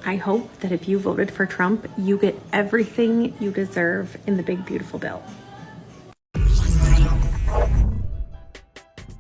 I hope that if you voted for Trump, you get everything you deserve in the big, beautiful bill.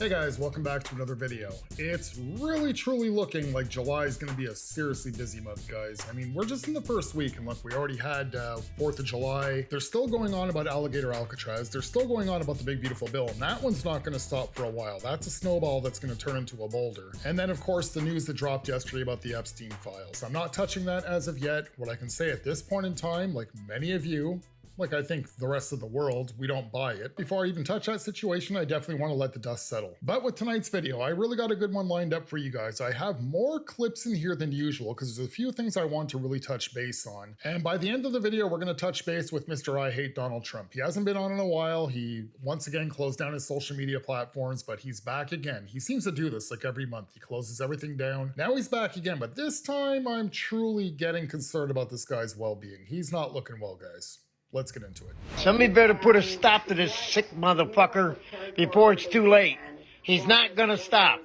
Hey guys, welcome back to another video. It's really truly looking like July is going to be a seriously busy month, guys. I mean, we're just in the first week, and look, we already had 4th of July. They're still going on about Alligator Alcatraz. They're still going on about the big beautiful bill, and that one's not going to stop for a while. That's a snowball that's going to turn into a boulder. And then, of course, the news that dropped yesterday about the Epstein files. I'm not touching that as of yet. What I can say at this point in time, like many of you, like I think the rest of the world, we don't buy it. Before I even touch that situation, I definitely want to let the dust settle. But with tonight's video, I really got a good one lined up for you guys. I have more clips in here than usual because there's a few things I want to really touch base on. And by the end of the video, we're going to touch base with Mr. I Hate Donald Trump. He hasn't been on in a while. He once again closed down his social media platforms, but he's back again. He seems to do this like every month. He closes everything down. Now he's back again, but this time I'm truly getting concerned about this guy's well-being. He's not looking well, guys. Let's get into it. Somebody better put a stop to this sick motherfucker before it's too late. He's not gonna stop.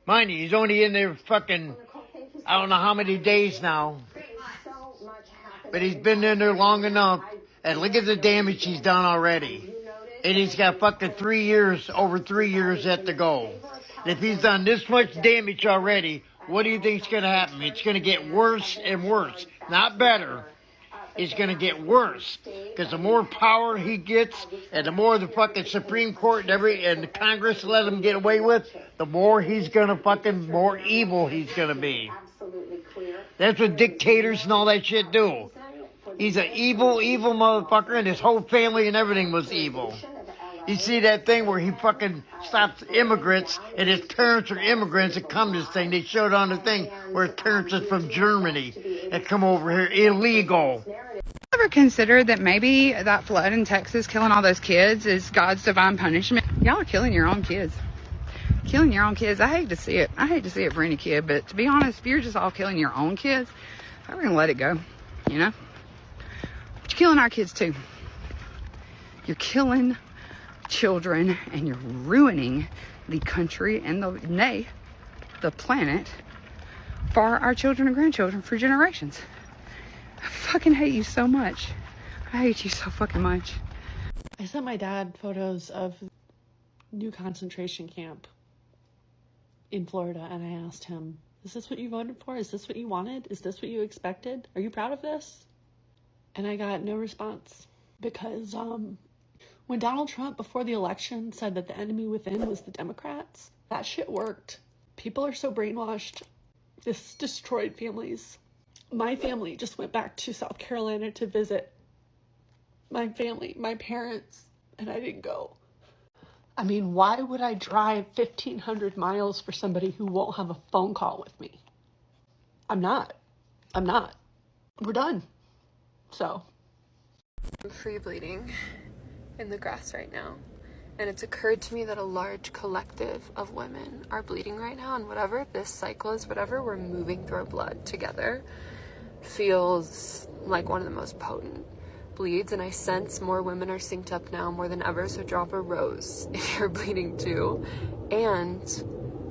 Mind you, he's only in there fucking, I don't know how many days now. But he's been in there long enough. And look at the damage he's done already. And he's got fucking 3 years, over 3 years yet to go. And if he's done this much damage already, what do you think's gonna happen? It's gonna get worse and worse, not better. It's going to get worse because the more power he gets and the more the fucking Supreme Court and the Congress let him get away with, the more he's going to fucking, more evil he's going to be. That's what dictators and all that shit do. He's an evil, evil motherfucker, and his whole family and everything was evil. You see that thing where he fucking stops immigrants and his parents are immigrants that come to this thing. They showed on the thing where his parents are from Germany and come over here illegal. Ever considered that maybe that flood in Texas killing all those kids is God's divine punishment? Y'all are killing your own kids. Killing your own kids. I hate to see it. I hate to see it for any kid, but to be honest, if you're just all killing your own kids, I'm going to let it go, you know? But you're killing our kids too. You're killing children and you're ruining the country and the planet for our children and grandchildren for generations. I fucking hate you so much. I hate you so fucking much. I sent my dad photos of new concentration camp in Florida, and I asked him, is this what you voted for? Is this what you wanted? Is this what you expected? Are you proud of this? And I got no response because when Donald Trump, before the election, said that the enemy within was the Democrats, that shit worked. People are so brainwashed. This destroyed families. My family just went back to South Carolina to visit my family, my parents, and I didn't go. I mean, why would I drive 1,500 miles for somebody who won't have a phone call with me? I'm not. We're done. So. I'm free bleeding in the grass right now, and it's occurred to me that a large collective of women are bleeding right now, and whatever this cycle is, whatever we're moving through our blood together feels like one of the most potent bleeds, and I sense more women are synced up now more than ever, so drop a rose if you're bleeding too, and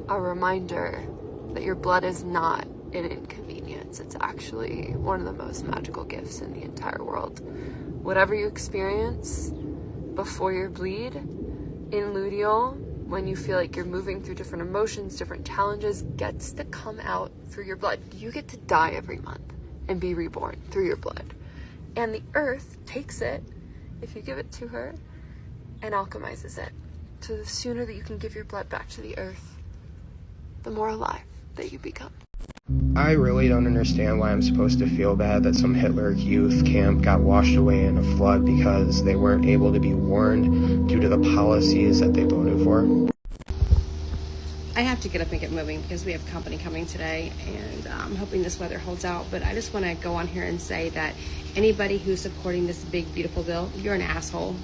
a reminder that your blood is not an inconvenience. It's actually one of the most magical gifts in the entire world. Whatever you experience before your bleed, in luteal, when you feel like you're moving through different emotions, different challenges, gets to come out through your blood. You get to die every month and be reborn through your blood. And the earth takes it, if you give it to her, and alchemizes it. So the sooner that you can give your blood back to the earth, the more alive that you become. I really don't understand why I'm supposed to feel bad that some Hitler youth camp got washed away in a flood because they weren't able to be warned due to the policies that they voted for. I have to get up and get moving because we have company coming today, and I'm hoping this weather holds out. But I just want to go on here and say that anybody who's supporting this big, beautiful bill, you're an asshole.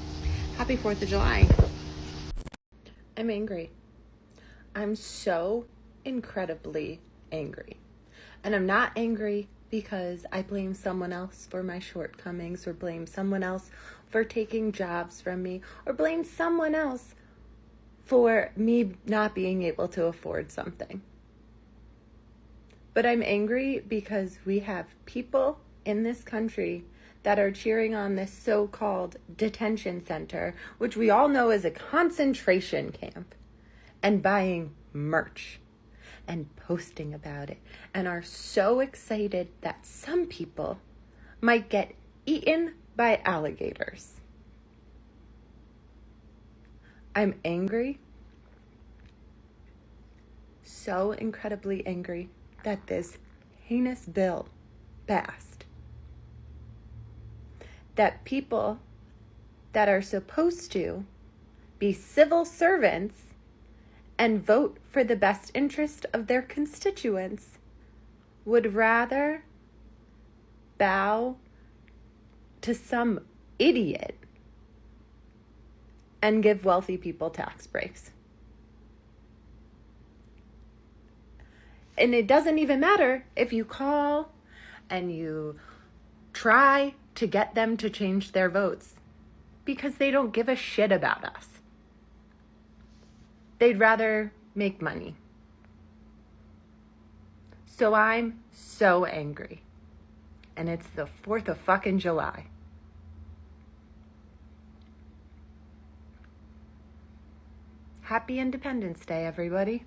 Happy 4th of July. I'm angry. I'm so incredibly angry. And I'm not angry because I blame someone else for my shortcomings, or blame someone else for taking jobs from me, or blame someone else for me not being able to afford something. But I'm angry because we have people in this country that are cheering on this so-called detention center, which we all know is a concentration camp, and buying merch and posting about it, and are so excited that some people might get eaten by alligators. I'm angry, so incredibly angry that this heinous bill passed. That people that are supposed to be civil servants and vote for the best interest of their constituents would rather bow to some idiot and give wealthy people tax breaks. And it doesn't even matter if you call and you try to get them to change their votes, because they don't give a shit about us. They'd rather make money. So I'm so angry. And it's the 4th of fucking July. Happy Independence Day, everybody.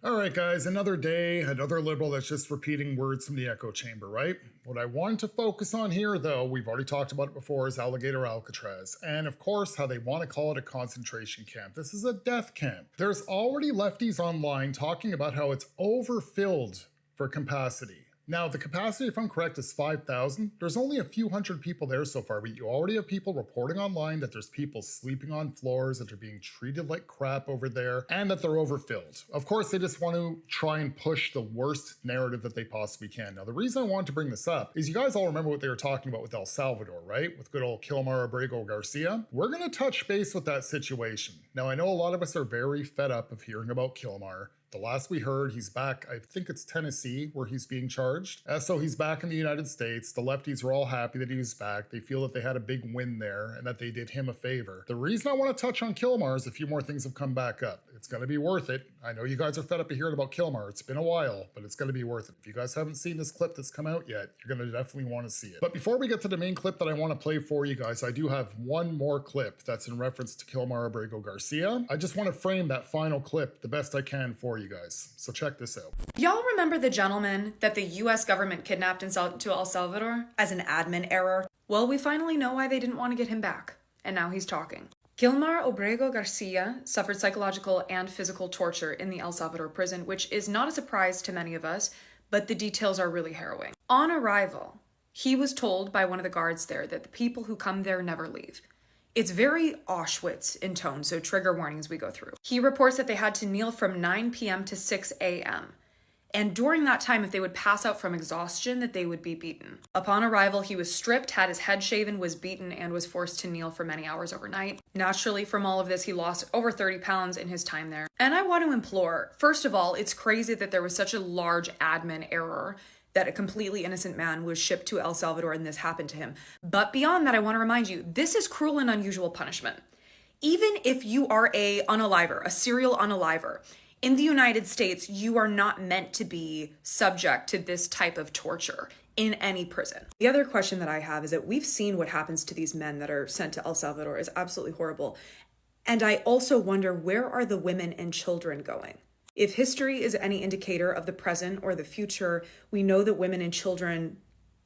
All right, guys, another day, another liberal that's just repeating words from the echo chamber, right? What I want to focus on here, though, we've already talked about it before, is Alligator Alcatraz. And of course, how they want to call it a concentration camp. This is a death camp. There's already lefties online talking about how it's overfilled for capacity. Now, the capacity, if I'm correct, is 5,000. There's only a few hundred people there so far, but you already have people reporting online that there's people sleeping on floors, that are being treated like crap over there, and that they're overfilled. Of course, they just want to try and push the worst narrative that they possibly can. Now, the reason I wanted to bring this up is you guys all remember what they were talking about with El Salvador, right? With good old Gilmar Obrego Garcia. We're going to touch base with that situation. Now, I know a lot of us are very fed up of hearing about Gilmar. The last we heard, he's back, I think it's Tennessee, where he's being charged. So he's back in the United States. The lefties are all happy that he was back. They feel that they had a big win there and that they did him a favor. The reason I want to touch on Gilmar is a few more things have come back up. It's going to be worth it. I know you guys are fed up of hearing about Gilmar. It's been a while, but it's going to be worth it. If you guys haven't seen this clip that's come out yet, you're going to definitely want to see it. But before we get to the main clip that I want to play for you guys, I do have one more clip that's in reference to Gilmar Obrego Garcia. I just want to frame that final clip the best I can for you guys. So check this out. Y'all remember the gentleman that the US government kidnapped to El Salvador as an admin error? Well, we finally know why they didn't want to get him back. And now he's talking. Gilmar Obrego Garcia suffered psychological and physical torture in the El Salvador prison, which is not a surprise to many of us, but the details are really harrowing. On arrival, he was told by one of the guards there that the people who come there never leave. It's very Auschwitz in tone, so trigger warnings we go through. He reports that they had to kneel from 9 p.m. to 6 a.m. And during that time, if they would pass out from exhaustion, that they would be beaten. Upon arrival, he was stripped, had his head shaven, was beaten, and was forced to kneel for many hours overnight. Naturally, from all of this, he lost over 30 pounds in his time there. And I want to implore, first of all, it's crazy that there was such a large admin error that a completely innocent man was shipped to El Salvador and this happened to him. But beyond that, I want to remind you, this is cruel and unusual punishment. Even if you are a unaliver, a serial unaliver, in the United States, you are not meant to be subject to this type of torture in any prison. The other question that I have is that we've seen what happens to these men that are sent to El Salvador is absolutely horrible. And I also wonder, where are the women and children going? If history is any indicator of the present or the future, we know that women and children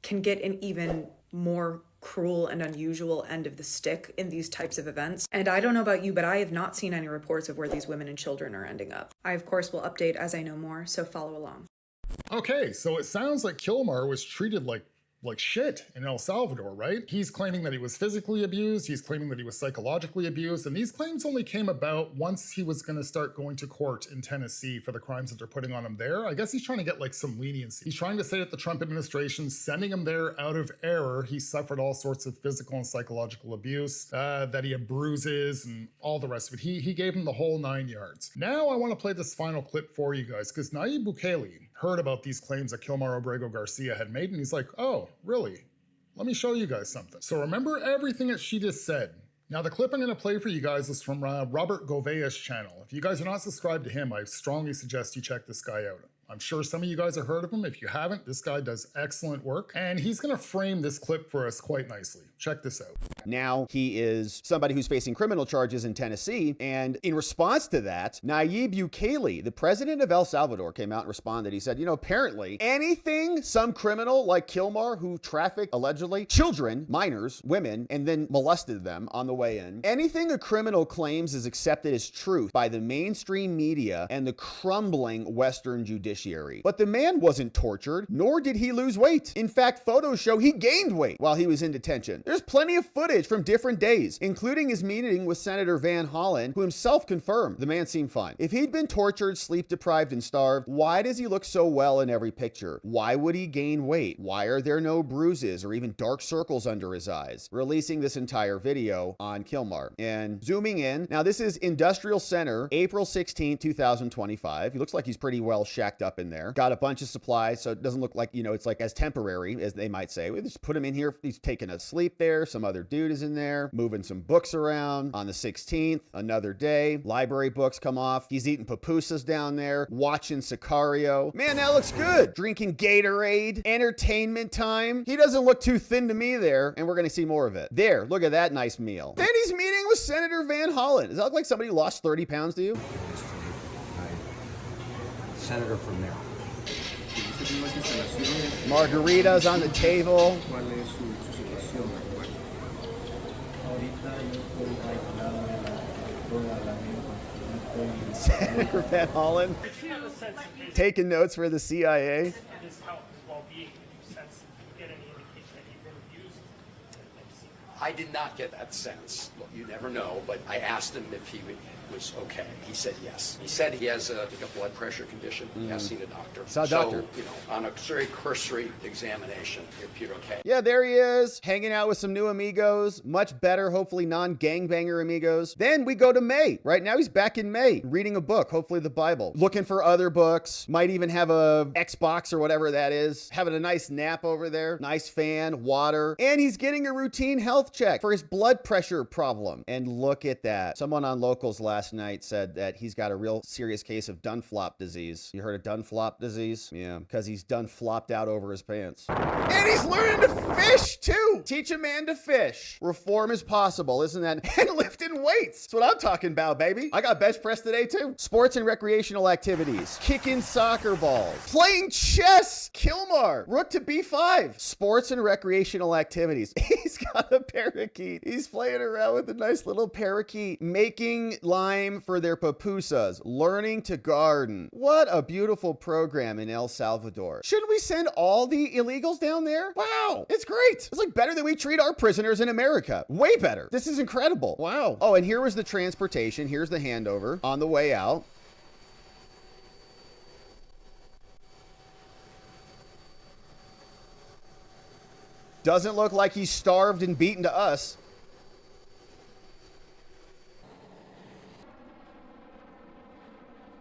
can get an even more cruel and unusual end of the stick in these types of events. And I don't know about you, but I have not seen any reports of where these women and children are ending up. I, of course, will update as I know more, so follow along. Okay, so it sounds like Gilmar was treated like shit in El Salvador, right? He's claiming that he was physically abused, he's claiming that he was psychologically abused, and these claims only came about once he was going to start going to court in Tennessee for the crimes that they're putting on him there. I guess he's trying to get like some leniency. He's trying to say that the Trump administration sending him there out of error. He suffered all sorts of physical and psychological abuse, that he had bruises and all the rest of it. He gave him the whole 9 yards. Now I want to play this final clip for you guys, because Nayib Bukele heard about these claims that Gilmar Obrego Garcia had made, and he's like, oh, really? Let me show you guys something. So remember everything that she just said. Now the clip I'm going to play for you guys is from Robert Gouvea's channel. If you guys are not subscribed to him, I strongly suggest you check this guy out. I'm sure some of you guys have heard of him. If you haven't, this guy does excellent work, and he's gonna frame this clip for us quite nicely. Check this out. Now he is somebody who's facing criminal charges in Tennessee, and in response to that, Nayib Bukele, the president of El Salvador, came out and responded. He said, you know, apparently anything some criminal like Gilmar, who trafficked allegedly children, minors, women, and then molested them on the way in, anything a criminal claims is accepted as truth by the mainstream media and the crumbling Western judiciary. But the man wasn't tortured, nor did he lose weight. In fact, photos show he gained weight while he was in detention. There's plenty of footage from different days, including his meeting with Senator Van Hollen, who himself confirmed the man seemed fine. If he'd been tortured, sleep deprived, and starved, why does he look so well in every picture? Why would he gain weight? Why are there no bruises or even dark circles under his eyes? Releasing this entire video on Gilmar. And zooming in, now this is Industrial Center, April 16, 2025. He looks like he's pretty well shacked up in there. Got a bunch of supplies, so it doesn't look like, you know, it's like as temporary as they might say. We just put him in here. He's taking a sleep there. Some other dude is in there, moving some books around. On the 16th, another day, library books come off. He's eating pupusas down there, watching Sicario. Man, that looks good. Drinking Gatorade, entertainment time. He doesn't look too thin to me there, and we're gonna see more of it. There, look at that nice meal. Then he's meeting with Senator Van Hollen. Does that look like somebody who lost 30 pounds to you? Senator from there. Margaritas on the table. Senator Van Hollen taking notes for the CIA. I did not get that sense. Look, you never know, but I asked him if he was okay. He said yes. He said he has a blood pressure condition. He has seen a doctor. Saw a doctor. So, you know, on a very cursory examination, it appeared okay. Yeah, there he is, hanging out with some new amigos, much better, hopefully non-gangbanger amigos. Then we go to May. Right now he's back in May, reading a book, hopefully the Bible. Looking for other books, might even have a Xbox or whatever that is. Having a nice nap over there, nice fan, water, and he's getting a routine health check for his blood pressure problem. And look at that. Someone on Locals last night said that he's got a real serious case of Dunflop disease. You heard of Dunflop disease? Yeah, because he's done flopped out over his pants. And he's learning to fish too. Teach a man to fish. Reform is possible, isn't that? And lifting weights. That's what I'm talking about, baby. I got bench press today too. Sports and recreational activities. Kicking soccer balls. Playing chess. Gilmar. Rook to B5. Sports and recreational activities. He's got a parakeet. He's playing around with a nice little parakeet. Making lime for their pupusas. Learning to garden. What a beautiful program in El Salvador. Shouldn't we send all the illegals down there? Wow. It's great. It's like better than we treat our prisoners in America. Way better. This is incredible. Wow. Oh, and here was the transportation. Here's the handover on the way out. Doesn't look like he's starved and beaten to us.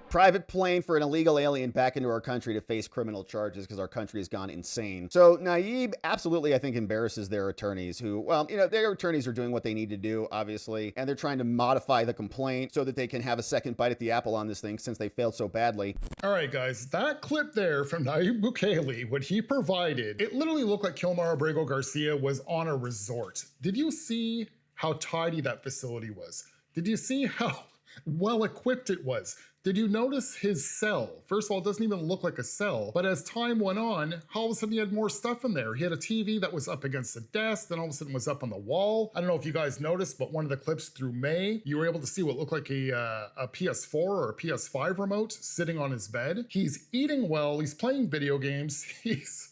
Private plane for an illegal alien back into our country to face criminal charges because our country has gone insane. So Nayib absolutely, I think, embarrasses their attorneys who, well, you know, their attorneys are doing what they need to do, obviously, and they're trying to modify the complaint so that they can have a second bite at the apple on this thing since they failed so badly. All right, guys, that clip there from Nayib Bukele, what he provided, it literally looked like Gilmar Obrego Garcia was on a resort. Did you see how tidy that facility was? Did you see how well equipped it was? Did you notice his cell? First of all, it doesn't even look like a cell, but as time went on, all of a sudden he had more stuff in there. He had a TV that was up against the desk, then all of a sudden was up on the wall. I don't know if you guys noticed, but one of the clips through May, you were able to see what looked like a PS4 or a PS5 remote sitting on his bed. He's eating well, he's playing video games, he's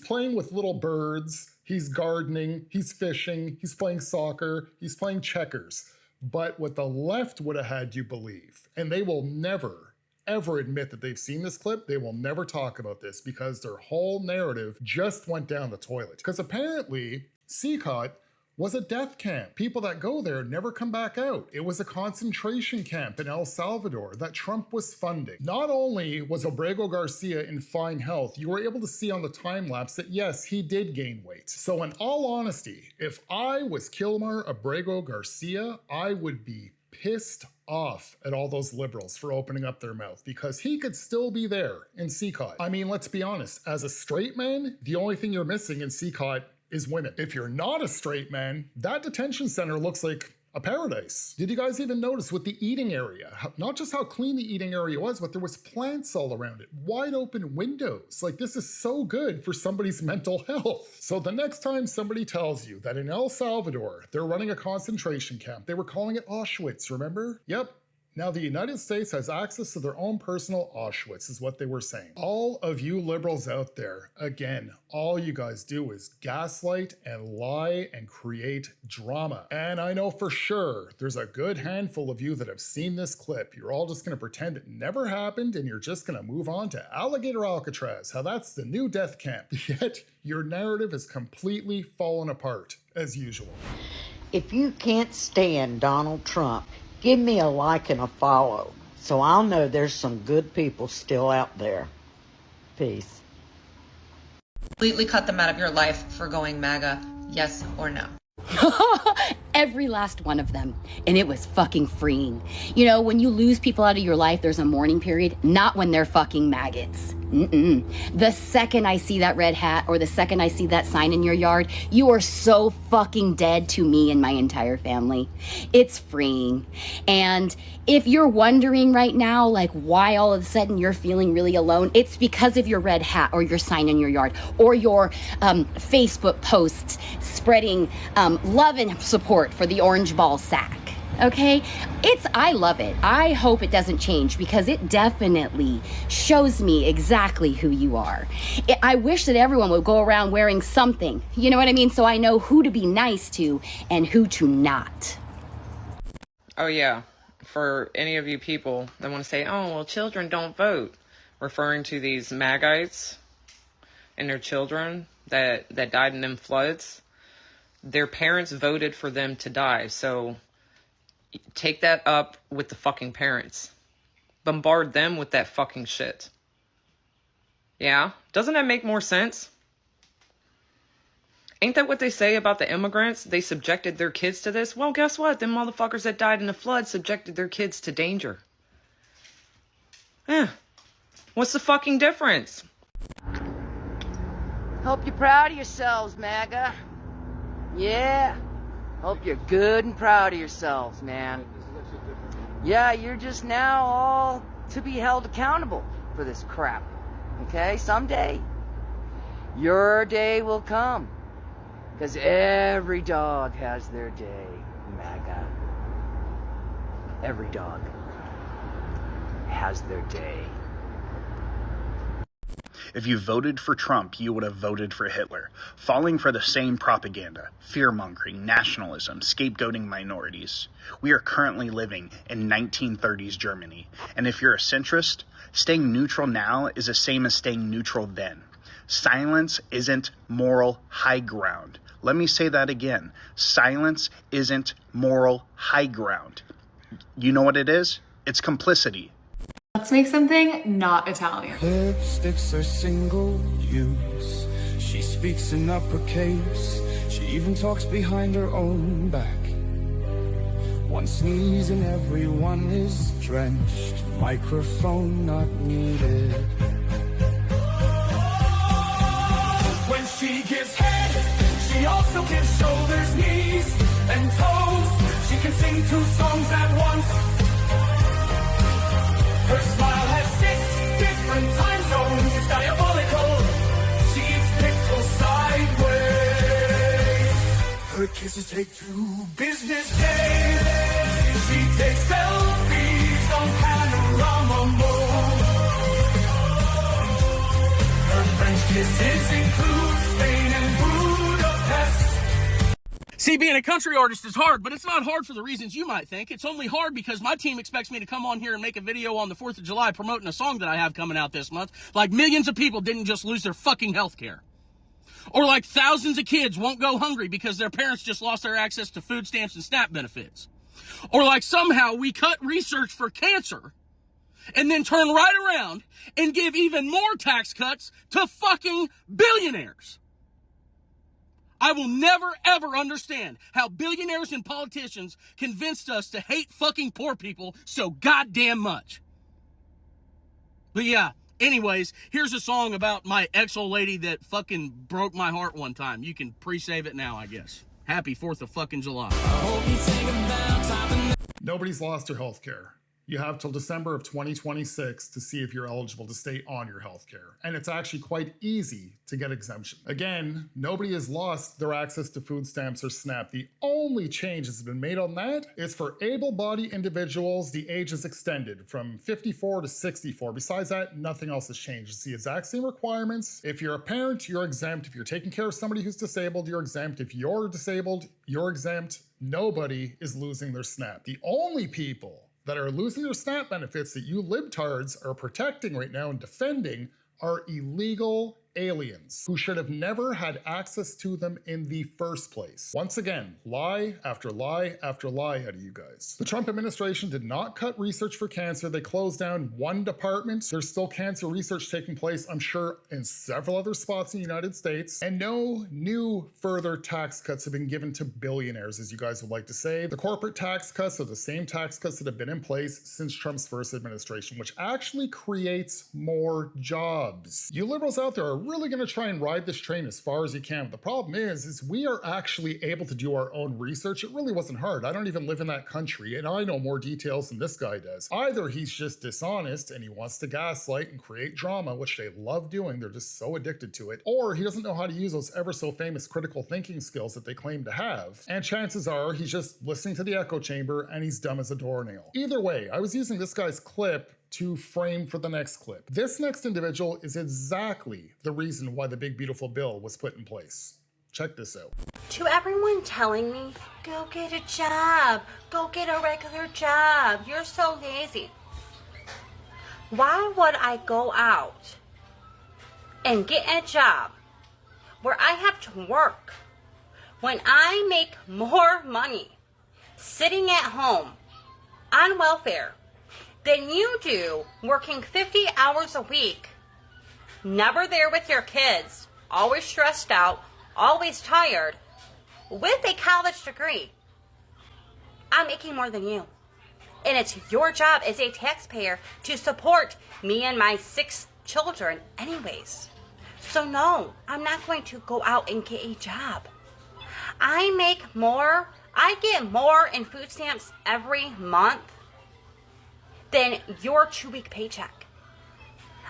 playing with little birds, he's gardening, he's fishing, he's playing soccer, he's playing checkers. But what the left would have had you believe, and they will never, ever admit that they've seen this clip, they will never talk about this because their whole narrative just went down the toilet. Because apparently, CCOT was a death camp. People that go there never come back out. It was a concentration camp in El Salvador that Trump was funding. Not only was Obrego Garcia in fine health, you were able to see on the time lapse that yes, he did gain weight. So in all honesty, if I was Gilmar Obrego Garcia, I would be pissed off at all those liberals for opening up their mouth, because he could still be there in CCOT. I mean, let's be honest, as a straight man, the only thing you're missing in CCOT is women. If you're not a straight man, that detention center looks like a paradise. Did you guys even notice with the eating area, not just how clean the eating area was, but there was plants all around it, wide open windows. Like, this is so good for somebody's mental health. So the next time somebody tells you that in El Salvador, they're running a concentration camp, they were calling it Auschwitz, remember? Yep. Now the United States has access to their own personal Auschwitz, is what they were saying. All of you liberals out there, again, all you guys do is gaslight and lie and create drama. And I know for sure there's a good handful of you that have seen this clip. You're all just gonna pretend it never happened and you're just gonna move on to Alligator Alcatraz, how that's the new death camp. Yet your narrative is completely fallen apart, as usual. If you can't stand Donald Trump, give me a like and a follow, so I'll know there's some good people still out there. Peace. Completely cut them out of your life for going MAGA, yes or no? Every last one of them. And it was fucking freeing. You know, when you lose people out of your life, there's a mourning period, not when they're fucking maggots. The second I see that red hat or the second I see that sign in your yard, you are so fucking dead to me and my entire family. It's freeing. And if you're wondering right now, like, why all of a sudden you're feeling really alone, it's because of your red hat or your sign in your yard or your Facebook posts spreading love and support for the orange ball sack. Okay, I love it. I hope it doesn't change because it definitely shows me exactly who you are. I wish that everyone would go around wearing something, you know what I mean? So I know who to be nice to and who to not. Oh yeah, for any of you people that want to say, oh, well, children don't vote, referring to these Magites and their children that died in them floods, their parents voted for them to die, so take that up with the fucking parents. Bombard them with that fucking shit. Yeah? Doesn't that make more sense? Ain't that what they say about the immigrants? They subjected their kids to this? Well, guess what? Them motherfuckers that died in the flood subjected their kids to danger. What's the fucking difference? Hope you're proud of yourselves, MAGA. Yeah. Hope you're good and proud of yourselves, man. Yeah, you're just now all to be held accountable for this crap. Okay? Someday, your day will come. Because every dog has their day, MAGA. Every dog has their day. If you voted for Trump, you would have voted for Hitler, falling for the same propaganda, fear-mongering, nationalism, scapegoating minorities. We are currently living in 1930s Germany, and if you're a centrist, staying neutral now is the same as staying neutral then. Silence isn't moral high ground. Let me say that again. Silence isn't moral high ground. You know what it is? It's complicity. Let's make something not Italian. Lipsticks are single use. She speaks in uppercase. She even talks behind her own back. One sneeze and everyone is drenched. Microphone not needed. When she gives head, she also gives shoulders, knees, and toes. She can sing 2 songs at once. Her smile has 6 different time zones. It's diabolical. She eats pickles sideways. Her kisses take 2 business days. She takes selfies on panorama mode. Her French kisses include Spain and Budapest. See, being a country artist is hard, but it's not hard for the reasons you might think. It's only hard because my team expects me to come on here and make a video on the 4th of July promoting a song that I have coming out this month, like millions of people didn't just lose their fucking health care. Or like thousands of kids won't go hungry because their parents just lost their access to food stamps and SNAP benefits. Or like somehow we cut research for cancer and then turn right around and give even more tax cuts to fucking billionaires. I will never, ever understand how billionaires and politicians convinced us to hate fucking poor people so goddamn much. But yeah, anyways, here's a song about my ex-old lady that fucking broke my heart one time. You can pre-save it now, I guess. Happy 4th of fucking July. Nobody's lost their health care. You have till December of 2026 to see if you're eligible to stay on your health care. And it's actually quite easy to get exemption. Again, nobody has lost their access to food stamps or SNAP. The only change that's been made on that is for able-bodied individuals, the age is extended from 54 to 64. Besides that, nothing else has changed. It's the exact same requirements. If you're a parent, you're exempt. If you're taking care of somebody who's disabled, you're exempt. If you're disabled, you're exempt. Nobody is losing their SNAP. The only people that are losing their SNAP benefits that you libtards are protecting right now and defending are illegal aliens who should have never had access to them in the first place. Once again, lie after lie after lie out of you guys. The Trump administration did not cut research for cancer. They closed down one department. There's still cancer research taking place, I'm sure, in several other spots in the United States. And no new further tax cuts have been given to billionaires, as you guys would like to say. The corporate tax cuts are the same tax cuts that have been in place since Trump's first administration, which actually creates more jobs. You liberals out there are really going to try and ride this train as far as you can. But the problem is we are actually able to do our own research. It really wasn't hard. I don't even live in that country, and I know more details than this guy does. Either he's just dishonest and he wants to gaslight and create drama, which they love doing. They're just so addicted to it. Or he doesn't know how to use those ever so famous critical thinking skills that they claim to have. And chances are he's just listening to the echo chamber and he's dumb as a doornail. Either way, I was using this guy's clip to frame for the next clip. This next individual is exactly the reason why the big beautiful bill was put in place. Check this out. To everyone telling me, go get a job, go get a regular job, you're so lazy. Why would I go out and get a job where I have to work when I make more money sitting at home on welfare than you do working 50 hours a week, never there with your kids, always stressed out, always tired, with a college degree? I'm making more than you. And it's your job as a taxpayer to support me and my 6 children anyways. So no, I'm not going to go out and get a job. I get more in food stamps every month than your 2-week paycheck.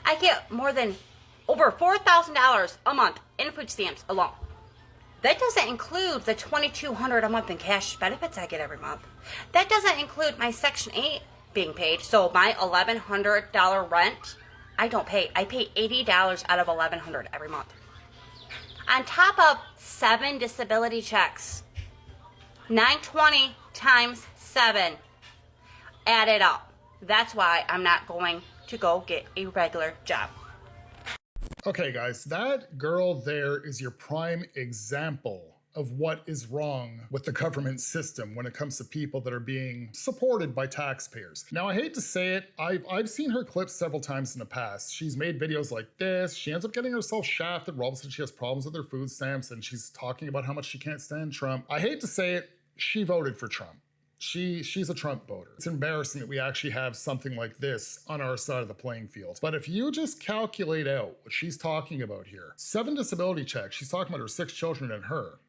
I get more than over $4,000 a month in food stamps alone. That doesn't include the $2,200 a month in cash benefits I get every month. That doesn't include my Section 8 being paid. So my $1,100 rent, I don't pay. I pay $80 out of $1,100 every month. On top of 7 disability checks. $920 times 7. Add it up. That's why I'm not going to go get a regular job. Okay guys, that girl there is your prime example of what is wrong with the government system when it comes to people that are being supported by taxpayers. Now, I hate to say it, I've seen her clips several times in the past. She's made videos like this. She ends up getting herself shafted. Rob said she has problems with her food stamps, and she's talking about how much she can't stand Trump. I hate to say it, she voted for Trump. She's a Trump voter. It's embarrassing that we actually have something like this on our side of the playing field. But if you just calculate out what she's talking about here, 7 disability checks, she's talking about her 6 children and her.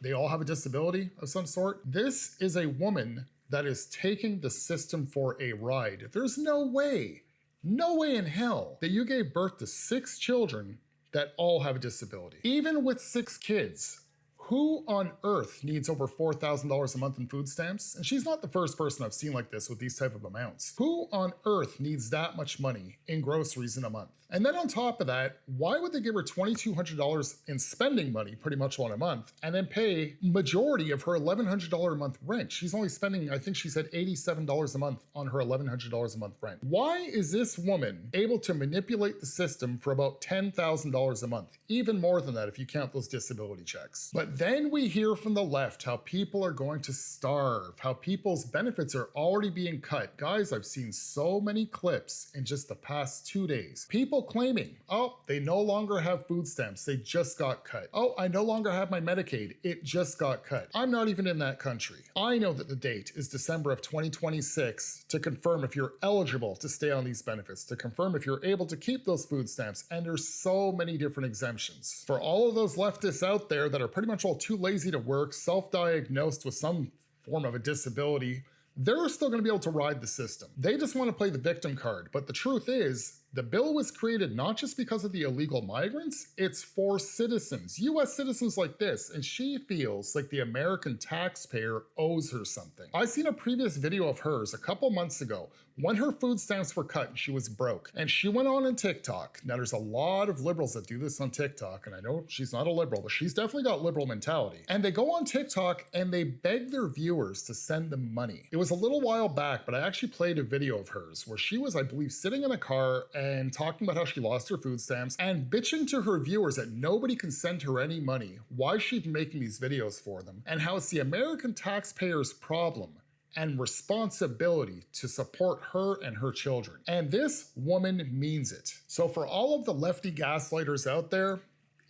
They all have a disability of some sort. This is a woman that is taking the system for a ride. There's no way in hell that you gave birth to 6 children that all have a disability. Even with 6 kids, who on earth needs over $4,000 a month in food stamps? And she's not the first person I've seen like this with these type of amounts. Who on earth needs that much money in groceries in a month? And then on top of that, why would they give her $2,200 in spending money pretty much on a month and then pay majority of her $1,100 a month rent? She's only spending, I think she said $87 a month on her $1,100 a month rent. Why is this woman able to manipulate the system for about $10,000 a month? Even more than that if you count those disability checks. But But then we hear from the left how people are going to starve, how people's benefits are already being cut. Guys, I've seen so many clips in just the past 2 days. People claiming, oh, they no longer have food stamps, they just got cut. Oh, I no longer have my Medicaid, it just got cut. I'm not even in that country. I know that the date is December of 2026 to confirm if you're eligible to stay on these benefits, to confirm if you're able to keep those food stamps, and there's so many different exemptions. For all of those leftists out there that are pretty much all too lazy to work, self-diagnosed with some form of a disability, they're still going to be able to ride the system. They just want to play the victim card, but the truth is, the bill was created not just because of the illegal migrants, it's for citizens, US citizens like this, and she feels like the American taxpayer owes her something. I seen a previous video of hers a couple months ago when her food stamps were cut and she was broke, and she went on TikTok. Now there's a lot of liberals that do this on TikTok, and I know she's not a liberal, but she's definitely got liberal mentality. And they go on TikTok and they beg their viewers to send them money. It was a little while back, but I actually played a video of hers where she was, I believe, sitting in a car and talking about how she lost her food stamps and bitching to her viewers that nobody can send her any money, why she's making these videos for them, and how it's the American taxpayer's problem and responsibility to support her and her children. And this woman means it. So for all of the lefty gaslighters out there,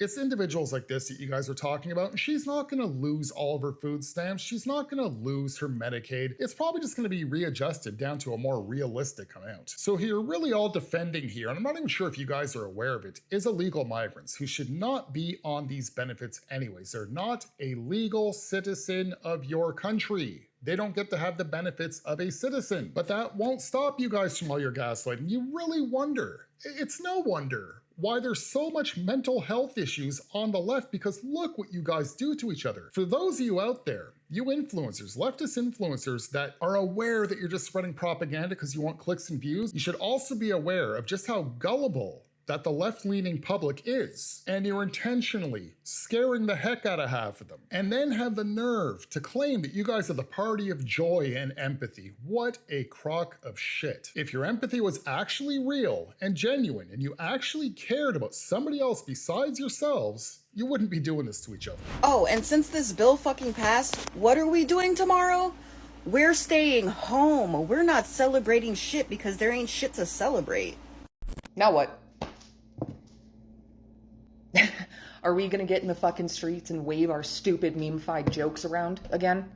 it's individuals like this that you guys are talking about, and she's not gonna lose all of her food stamps. She's not gonna lose her Medicaid. It's probably just gonna be readjusted down to a more realistic amount. So who you're really all defending here, and I'm not even sure if you guys are aware of it, is illegal migrants who should not be on these benefits anyways. They're not a legal citizen of your country. They don't get to have the benefits of a citizen. But that won't stop you guys from all your gaslighting. You really wonder, it's no wonder, why there's so much mental health issues on the left, because look what you guys do to each other. For those of you out there, you influencers, leftist influencers that are aware that you're just spreading propaganda because you want clicks and views, you should also be aware of just how gullible that the left-leaning public is, and you're intentionally scaring the heck out of half of them, and then have the nerve to claim that you guys are the party of joy and empathy. What a crock of shit. If your empathy was actually real and genuine, and you actually cared about somebody else besides yourselves, you wouldn't be doing this to each other. Oh, and since this bill fucking passed, what are we doing tomorrow? We're staying home. We're not celebrating shit because there ain't shit to celebrate. Now what? Are we gonna get in the fucking streets and wave our stupid meme-fied jokes around again?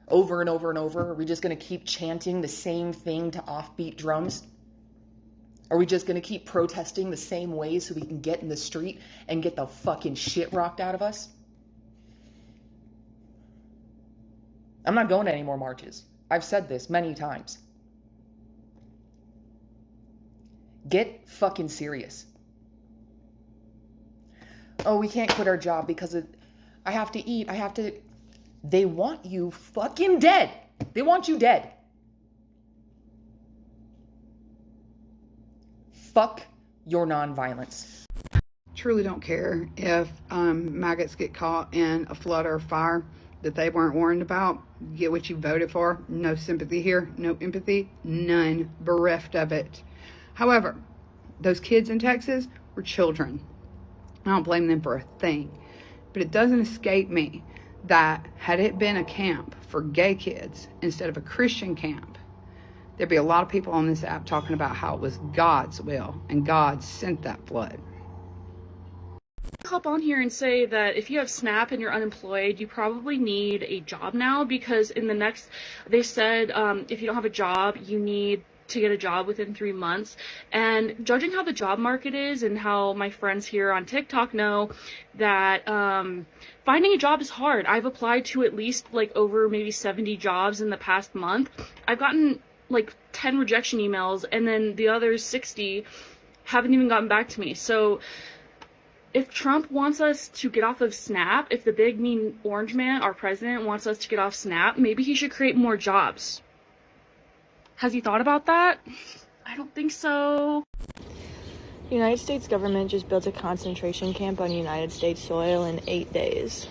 Over and over and over? Are we just gonna keep chanting the same thing to offbeat drums? Are we just gonna keep protesting the same way so we can get in the street and get the fucking shit rocked out of us? I'm not going to any more marches. I've said this many times. Get fucking serious. Oh, we can't quit our job because I have to eat, They want you fucking dead. They want you dead. Fuck your nonviolence. Truly don't care if maggots get caught in a flood or a fire that they weren't warned about. Get what you voted for. No sympathy here, no empathy, none, bereft of it. However, those kids in Texas were children. I don't blame them for a thing. But it doesn't escape me that had it been a camp for gay kids instead of a Christian camp, there'd be a lot of people on this app talking about how it was God's will and God sent that flood. Hop on here and say that if you have SNAP and you're unemployed, you probably need a job now, because they said if you don't have a job, you need to get a job within 3 months. And judging how the job market is and how my friends here on TikTok know that finding a job is hard. I've applied to at least over maybe 70 jobs in the past month. I've gotten 10 rejection emails, and then the other 60 haven't even gotten back to me. So if Trump wants us to get off of SNAP, if the big mean orange man, our president, wants us to get off SNAP, maybe he should create more jobs. Has he thought about that? I don't think so. The United States government just built a concentration camp on United States soil in 8 days.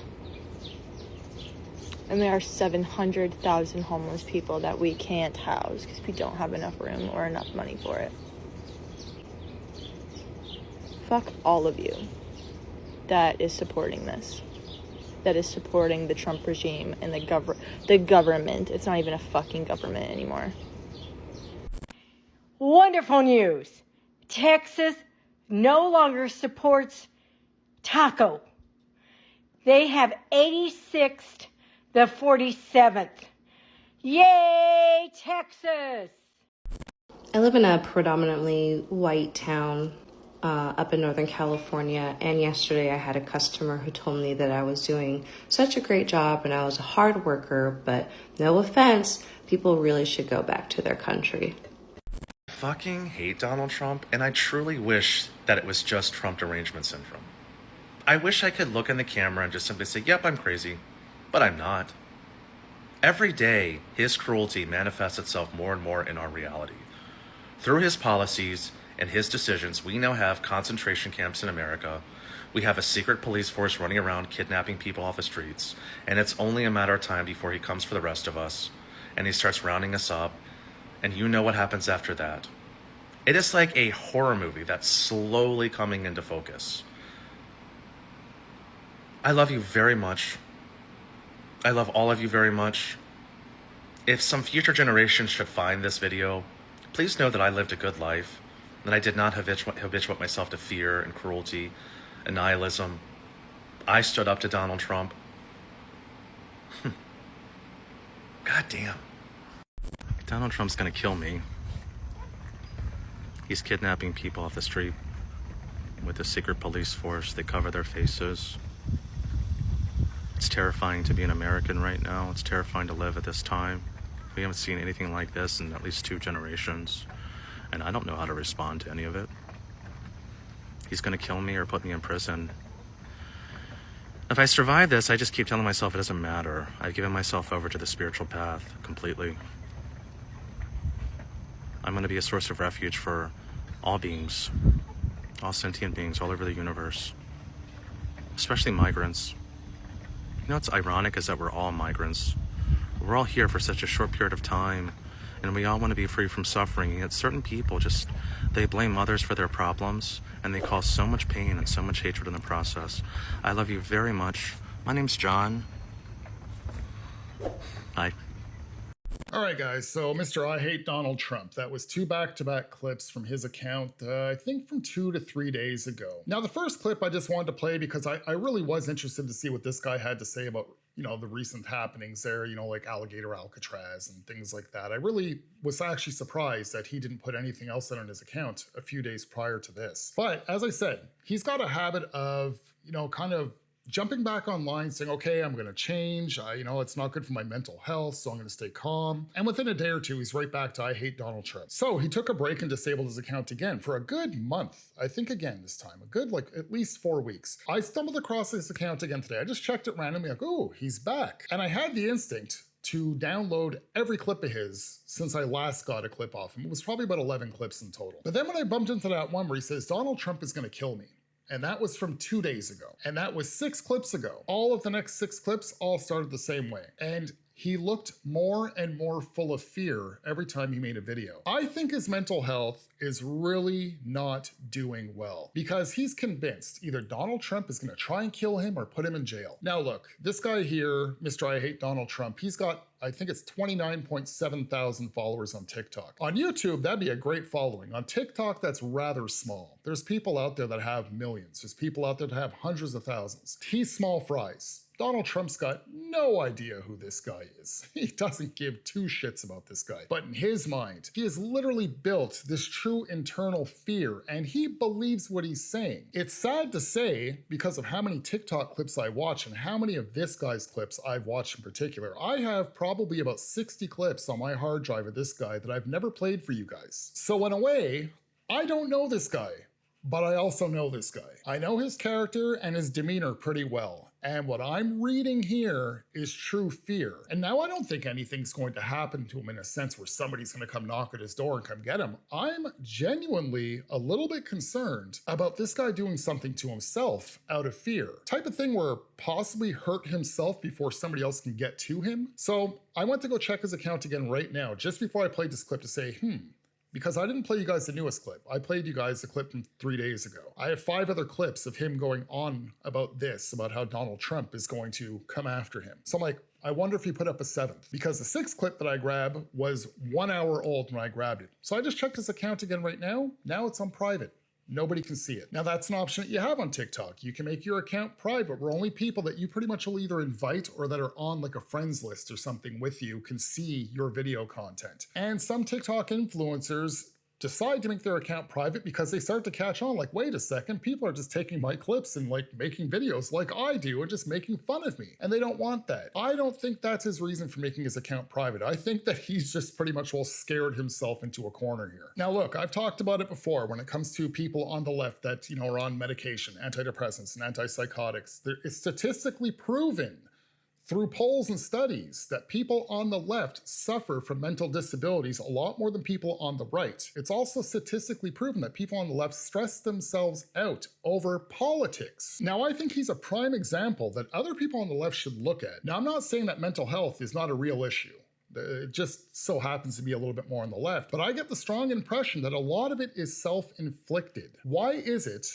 And there are 700,000 homeless people that we can't house because we don't have enough room or enough money for it. Fuck all of you that is supporting this. that is supporting the Trump regime and the government. It's not even a fucking government anymore. Wonderful news. Texas no longer supports Taco. They have 86th the 47th. Yay, Texas! I live in a predominantly white town up in Northern California, and yesterday I had a customer who told me that I was doing such a great job and I was a hard worker, but no offense, people really should go back to their country. I fucking hate Donald Trump, and I truly wish that it was just Trump derangement syndrome. I wish I could look in the camera and just simply say, yep, I'm crazy, but I'm not. Every day, his cruelty manifests itself more and more in our reality. Through his policies and his decisions, we now have concentration camps in America. We have a secret police force running around kidnapping people off the streets, and it's only a matter of time before he comes for the rest of us, and he starts rounding us up, and you know what happens after that. It is like a horror movie that's slowly coming into focus. I love you very much. I love all of you very much. If some future generations should find this video, please know that I lived a good life, that I did not habituate myself to fear and cruelty and nihilism. I stood up to Donald Trump. God damn. Donald Trump's gonna kill me. He's kidnapping people off the street with a secret police force. They cover their faces. It's terrifying to be an American right now. It's terrifying to live at this time. We haven't seen anything like this in at least 2 generations, and I don't know how to respond to any of it. He's gonna kill me or put me in prison. If I survive this, I just keep telling myself it doesn't matter. I've given myself over to the spiritual path completely. I'm gonna be a source of refuge for all beings, all sentient beings all over the universe, especially migrants. You know what's ironic is that we're all migrants. We're all here for such a short period of time, and we all want to be free from suffering, and yet certain people just, they blame others for their problems, and they cause so much pain and so much hatred in the process. I love you very much. My name's John. Hi. All right, guys, so Mr. I Hate Donald Trump. That was 2 back-to-back clips from his account, I think from 2 to 3 days ago. Now, the first clip I just wanted to play because I really was interested to see what this guy had to say about, you know, the recent happenings there, you know, like Alligator Alcatraz and things like that. I really was actually surprised that he didn't put anything else on his account a few days prior to this. But as I said, he's got a habit of, you know, kind of jumping back online saying, okay, I'm gonna change, you know, it's not good for my mental health, so I'm gonna stay calm. And within a day or two, he's right back to I hate Donald Trump. So he took a break and disabled his account again for a good month. I think again this time, a good like at least 4 weeks. I stumbled across his account again today. I just checked it randomly, like, oh, he's back. And I had the instinct to download every clip of his since I last got a clip off him. It was probably about 11 clips in total. But then when I bumped into that one where he says, Donald Trump is gonna kill me, and that was from 2 days ago. And that was 6 clips ago. All of the next 6 clips all started the same way. And he looked more and more full of fear every time he made a video. I think his mental health is really not doing well because he's convinced either Donald Trump is gonna try and kill him or put him in jail. Now look, this guy here, Mr. I Hate Donald Trump, he's got, I think it's 29.7 thousand followers on TikTok. On YouTube, that'd be a great following. On TikTok, that's rather small. There's people out there that have millions. There's people out there that have hundreds of thousands. He's small fries. Donald Trump's got no idea who this guy is. He doesn't give 2 shits about this guy. But in his mind, he has literally built this true internal fear, and he believes what he's saying. It's sad to say, because of how many TikTok clips I watch and how many of this guy's clips I've watched in particular. I have probably about 60 clips on my hard drive of this guy that I've never played for you guys. So in a way, I don't know this guy, but I also know this guy. I know his character and his demeanor pretty well. And what I'm reading here is true fear. And now I don't think anything's going to happen to him in a sense where somebody's gonna come knock at his door and come get him. I'm genuinely a little bit concerned about this guy doing something to himself out of fear. Type of thing where possibly hurt himself before somebody else can get to him. So I went to go check his account again right now, just before I played this clip to say, because I didn't play you guys the newest clip. I played you guys the clip from 3 days ago. I have 5 other clips of him going on about this, about how Donald Trump is going to come after him. So I'm like, I wonder if he put up a 7th, because the 6th clip that I grabbed was 1 hour old when I grabbed it. So I just checked his account again right now. Now it's on private. Nobody can see it. Now that's an option that you have on TikTok. You can make your account private where only people that you pretty much will either invite or that are on like a friends list or something with you can see your video content. And some TikTok influencers decide to make their account private because they start to catch on like, wait a second, people are just taking my clips and like making videos like I do and just making fun of me. And they don't want that. I don't think that's his reason for making his account private. I think that he's just pretty much well scared himself into a corner here. Now look, I've talked about it before when it comes to people on the left that, you know, are on medication, antidepressants and antipsychotics. It's statistically proven through polls and studies that people on the left suffer from mental disabilities a lot more than people on the right. It's also statistically proven that people on the left stress themselves out over politics. Now, I think he's a prime example that other people on the left should look at. Now, I'm not saying that mental health is not a real issue. It just so happens to be a little bit more on the left, but I get the strong impression that a lot of it is self-inflicted. Why is it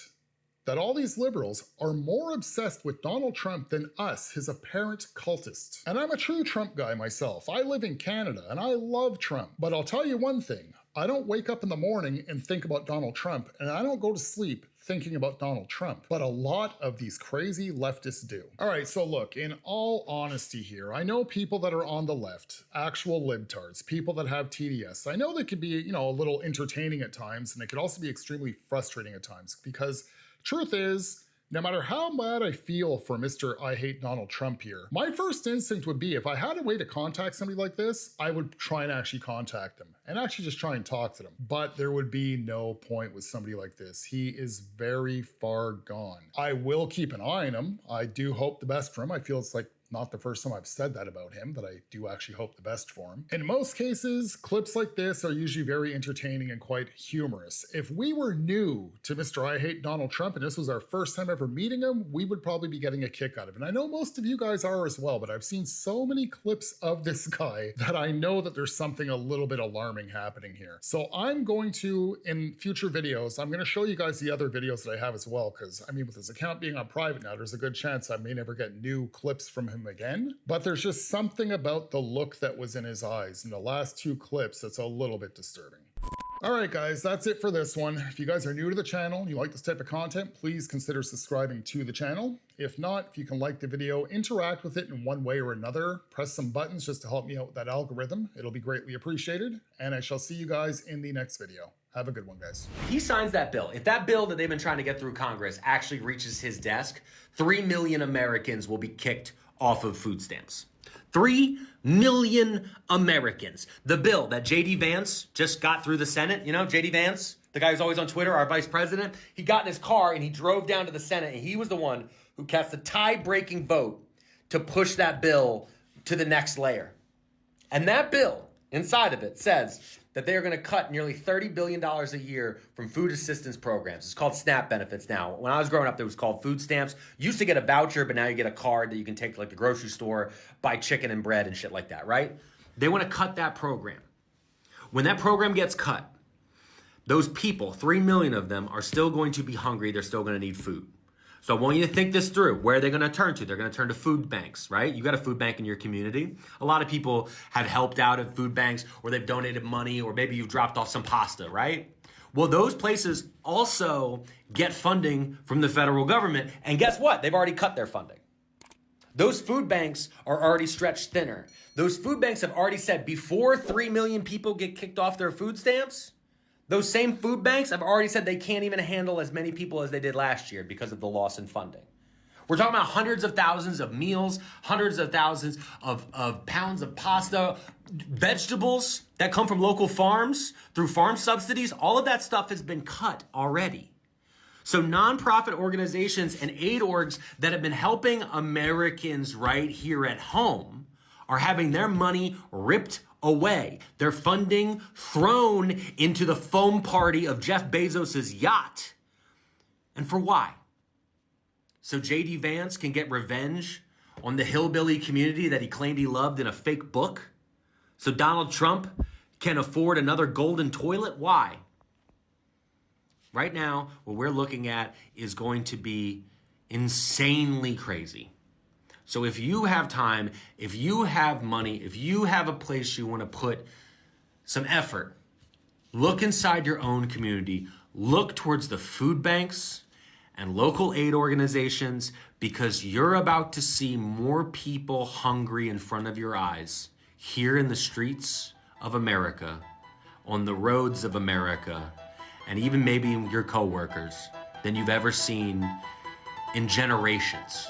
that all these liberals are more obsessed with Donald Trump than us, his apparent cultists? And I'm a true Trump guy myself. I live in Canada and I love Trump. But I'll tell you one thing, I don't wake up in the morning and think about Donald Trump, and I don't go to sleep thinking about Donald Trump, but a lot of these crazy leftists do. All right, so look, in all honesty here, I know people that are on the left, actual libtards, people that have TDS. I know they could be, you know, a little entertaining at times, and they could also be extremely frustrating at times, because truth is, no matter how bad I feel for Mr. I Hate Donald Trump here, my first instinct would be if I had a way to contact somebody like this, I would try and actually contact them and actually just try and talk to them. But there would be no point with somebody like this. He is very far gone. I will keep an eye on him. I do hope the best for him. I feel it's like not the first time I've said that about him, that I do actually hope the best for him. In most cases, clips like this are usually very entertaining and quite humorous. If we were new to Mr. I Hate Donald Trump and this was our first time ever meeting him, we would probably be getting a kick out of it. And I know most of you guys are as well, but I've seen so many clips of this guy that I know that there's something a little bit alarming happening here. So I'm going to, in future videos, I'm gonna show you guys the other videos that I have as well, because I mean, with his account being on private now, there's a good chance I may never get new clips from him again, but there's just something about the look that was in his eyes in the last 2 clips that's a little bit disturbing. All right, guys, that's it for this one. If you guys are new to the channel, you like this type of content, please consider subscribing to the channel. If not, if you can like the video, interact with it in one way or another, press some buttons just to help me out with that algorithm. It'll be greatly appreciated, and I shall see you guys in the next video. Have a good one, guys. He signs that bill. If that bill that they've been trying to get through Congress actually reaches his desk, 3 million Americans will be kicked off of food stamps. 3 million Americans. The bill that J.D. Vance just got through the Senate, you know, J.D. Vance, the guy who's always on Twitter, our vice president, he got in his car and he drove down to the Senate, and he was the one who cast the tie-breaking vote to push that bill to the next layer. And that bill, inside of it, says that they are going to cut nearly $30 billion a year from food assistance programs. It's called SNAP benefits now. When I was growing up, it was called food stamps. You used to get a voucher, but now you get a card that you can take to like the grocery store, buy chicken and bread and shit like that, right? They want to cut that program. When that program gets cut, those people, 3 million of them, are still going to be hungry. They're still going to need food. So I want you to think this through. Where are they going to turn to? They're going to turn to food banks, right? You got a food bank in your community. A lot of people have helped out at food banks, or they've donated money, or maybe you've dropped off some pasta, right? Well, those places also get funding from the federal government. And guess what? They've already cut their funding. Those food banks are already stretched thinner. Those food banks have already said before 3 million people get kicked off their food stamps, those same food banks have already said they can't even handle as many people as they did last year because of the loss in funding. We're talking about hundreds of thousands of meals, hundreds of thousands of pounds of pasta, vegetables that come from local farms through farm subsidies. All of that stuff has been cut already. So nonprofit organizations and aid orgs that have been helping Americans right here at home are having their money ripped away, their funding thrown into the foam party of Jeff Bezos's yacht. And for why? So J.D. Vance can get revenge on the hillbilly community that he claimed he loved in a fake book? So Donald Trump can afford another golden toilet? Why? Right now, what we're looking at is going to be insanely crazy. So if you have time, if you have money, if you have a place you want to put some effort, look inside your own community, look towards the food banks and local aid organizations, because you're about to see more people hungry in front of your eyes here in the streets of America, on the roads of America, and even maybe your coworkers than you've ever seen in generations.